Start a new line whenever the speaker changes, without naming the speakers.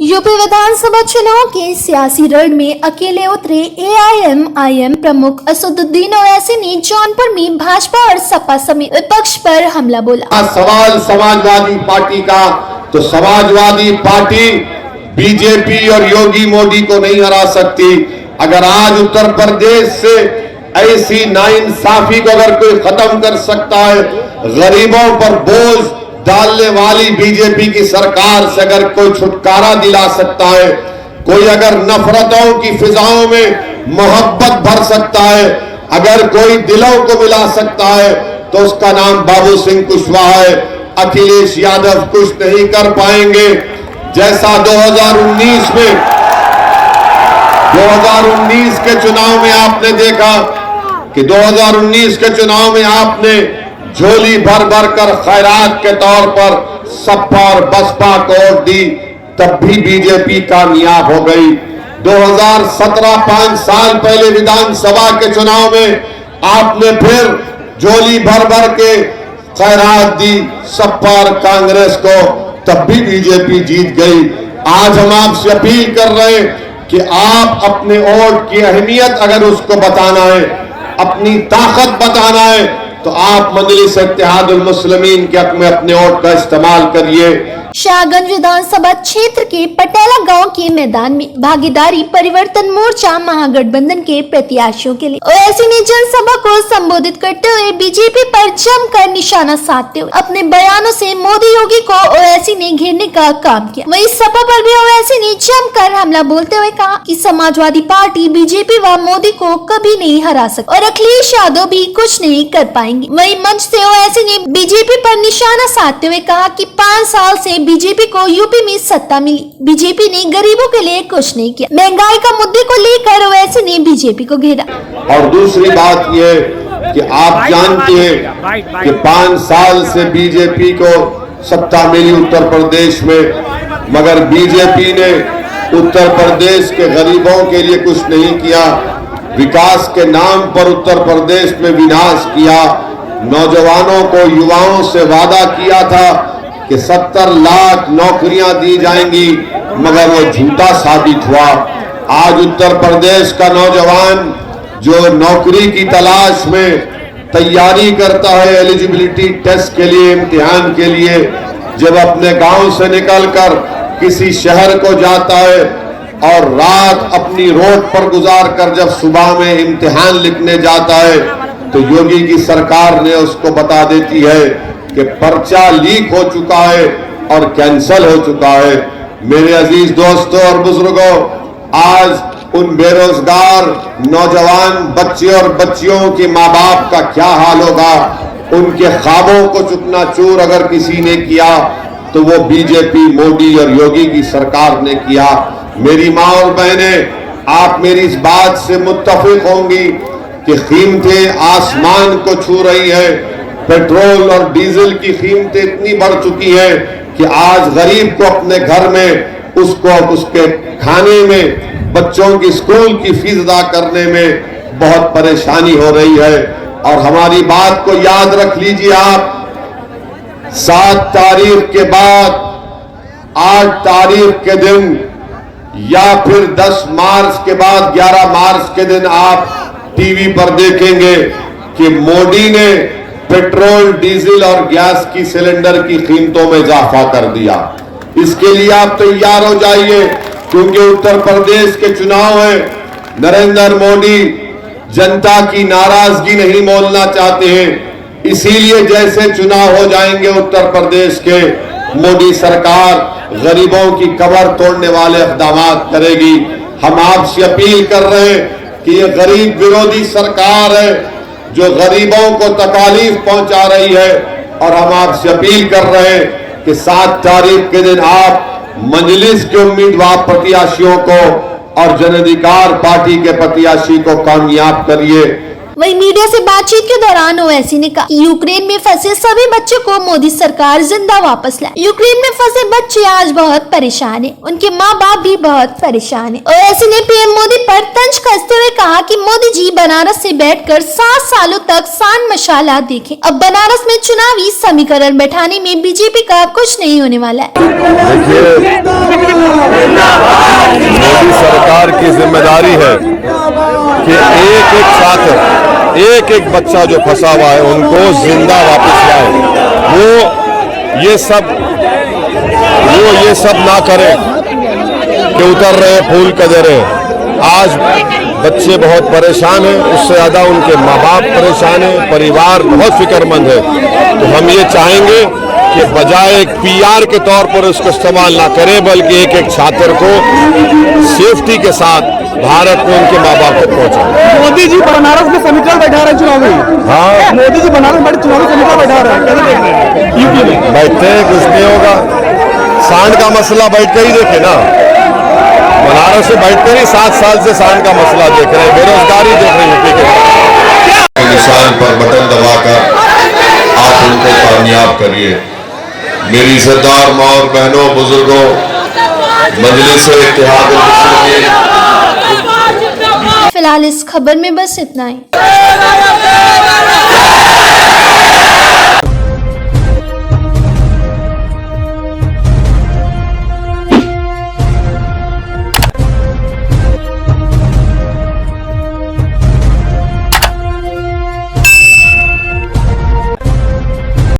UP विधानसभा चुनाव के सियासी रण में अकेले उतरे एआईएमआईएम प्रमुख असदुद्दीन ओवैसी ने जौनपुर में भाजपा और सपा समेत विपक्ष पर हमला बोला।
सवाल समाजवादी पार्टी का, तो समाजवादी पार्टी बीजेपी और योगी मोदी को नहीं हरा सकती। अगर आज उत्तर प्रदेश से ऐसी नाइंसाफी को अगर कोई खत्म कर सकता है, गरीबों पर बोझ डालने वाली बीजेपी की सरकार से अगर कोई छुटकारा दिला सकता है, कोई अगर नफरतों की फिजाओं में मोहब्बत भर सकता है, अगर कोई दिलों को मिला सकता है, तो उसका नाम बाबू सिंह कुशवाहा है। अखिलेश यादव कुछ नहीं कर पाएंगे। जैसा 2019 के चुनाव में आपने देखा कि 2019 के चुनाव में आपने झोली भर भर कर खैरात के तौर पर सपा और बसपा को वोट दी, तब भी बीजेपी कामयाब हो गई। 2017 5 साल पहले विधानसभा के चुनाव में आपने फिर झोली भर भर के खैरात दी सपा और कांग्रेस को, तब भी बीजेपी जीत गई। आज हम आपसे अपील कर रहे हैं कि आप अपने वोट की अहमियत अगर उसको बताना है, अपनी ताकत बताना है, तो आप मजलिस इत्तेहादुल मुस्लिमीन के हक में अपने वोट का इस्तेमाल करिए।
शाहगंज विधानसभा क्षेत्र के पटेला गांव के मैदान में भागीदारी परिवर्तन मोर्चा महागठबंधन के प्रत्याशियों के लिए ओवैसी ने जनसभा को संबोधित करते हुए बीजेपी पर जमकर निशाना साधते हुए अपने बयानों से मोदी योगी को ओवैसी ने घेरने का काम किया। वहीं सपा पर भी ओवैसी ने जमकर हमला बोलते हुए कहा कि समाजवादी पार्टी बीजेपी व मोदी को कभी नहीं हरा सकती और अखिलेश यादव भी कुछ नहीं कर पाएंगे। वहीं मंच से ओवैसी ने बीजेपी पर निशाना साधते हुए कहा कि 5 साल से बीजेपी को यूपी में सत्ता मिली, बीजेपी ने गरीबों के लिए कुछ नहीं किया। महंगाई का मुद्दे को लेकर ओवैसी ने बीजेपी को घेरा।
और दूसरी बात यह कि आप जानते हैं कि 5 साल से बीजेपी को सत्ता मिली उत्तर प्रदेश में, मगर बीजेपी ने उत्तर प्रदेश के गरीबों के लिए कुछ नहीं किया। विकास के नाम पर उत्तर प्रदेश में विनाश किया। नौजवानों को, युवाओं से वादा किया था कि 70 लाख नौकरियां दी जाएंगी, मगर वो झूठा साबित हुआ। आज उत्तर प्रदेश का नौजवान जो नौकरी की तलाश में तैयारी करता है एलिजिबिलिटी टेस्ट के लिए, इम्तिहान के लिए, जब अपने गांव से निकलकर किसी शहर को जाता है और रात अपनी रोड पर गुजार कर जब सुबह में इम्तिहान लिखने जाता है, तो योगी की सरकार ने उसको बता देती है कि पर्चा लीक हो चुका है और कैंसल हो चुका है। मेरे अजीज दोस्तों और बुजुर्गों, आज उन बेरोजगार नौजवान बच्चे और बच्चियों के माँ बाप का क्या हाल होगा। उनके ख्वाबों को चूकनाचूर अगर किसी ने किया तो वो बीजेपी, मोदी और योगी की सरकार ने किया। मेरी माँ और बहनें, आप मेरी इस बात से मुत्तफिक होंगी कि कीमतें आसमान को छू रही है। पेट्रोल और डीजल की कीमतें इतनी बढ़ चुकी है कि आज गरीब को अपने घर में उसके खाने में, बच्चों की स्कूल की फीस अदा करने में बहुत परेशानी हो रही है। और हमारी बात को याद रख लीजिए आप, 7 तारीख के बाद 8 तारीख के दिन या फिर 10 मार्च के बाद 11 मार्च के दिन आप टीवी पर देखेंगे कि मोदी ने पेट्रोल, डीजल और गैस की सिलेंडर की कीमतों में इजाफा कर दिया। इसके लिए आप तैयार हो जाइए, क्योंकि उत्तर प्रदेश के चुनाव है। नरेंद्र मोदी जनता की नाराजगी नहीं मोलना चाहते हैं, इसीलिए जैसे चुनाव हो जाएंगे उत्तर प्रदेश के, मोदी सरकार गरीबों की कमर तोड़ने वाले इक़दाम करेगी। हम आपसे अपील कर रहे हैं कि ये गरीब विरोधी सरकार है जो गरीबों को तकलीफ पहुंचा रही है, और हम आपसे अपील कर रहे हैं कि 7 तारीख के दिन आप मजलिस के उम्मीदवार प्रत्याशियों को और जन अधिकार पार्टी के प्रत्याशी को कामयाब करिए।
वहीं मीडिया से बातचीत के दौरान ओवैसी ने कहा कि यूक्रेन में फंसे सभी बच्चों को मोदी सरकार जिंदा वापस लाए। यूक्रेन में फंसे बच्चे आज बहुत परेशान हैं, उनके माँ बाप भी बहुत परेशान हैं। ओवैसी ने पीएम मोदी पर तंज कसते हुए कहा कि मोदी जी बनारस से बैठकर 7 सालों तक सान मशाला देखे। अब बनारस में चुनावी समीकरण बैठाने में बीजेपी का कुछ नहीं होने वाला है।
जिम्मेदारी है कि एक एक छात्र, एक एक बच्चा जो फंसा हुआ है उनको जिंदा वापस लाए। वो ये सब ना करें कि उतर रहे फूल कदरे। आज बच्चे बहुत परेशान हैं, उससे ज़्यादा उनके माँ बाप परेशान हैं, परिवार बहुत फिक्रमंद है। तो हम ये चाहेंगे कि बजाय एक पीआर के तौर पर उसको इस्तेमाल ना करें, बल्कि एक एक छात्र को सेफ्टी के साथ भारत में उनके माँ बाप तक पहुँचाएं।
मोदी जी बनारस में समीक्षा बैठा रहे चुनावी।
हाँ,
मोदी जी बनारस में चुनावी समीक्षा बैठा रहे हैं, कैसे देख रहे हैं यूपी में?
बैठते हैं, कुछ नहीं होगा। सांड का मसला बैठ कर ही देखे ना, बनारस से बैठकर ही 7 साल से सांड का मसला देख रहे हैं, बेरोजगारी देख रहे हैं यूपी के।
निशान पर बटन दबाकर आप उनको कामयाब करिए। मेरी इज्जतदार माँ और बहनों, बुजुर्गों, मजलिस इत्तेहाद
फिलहाल इस खबर में बस इतना ही।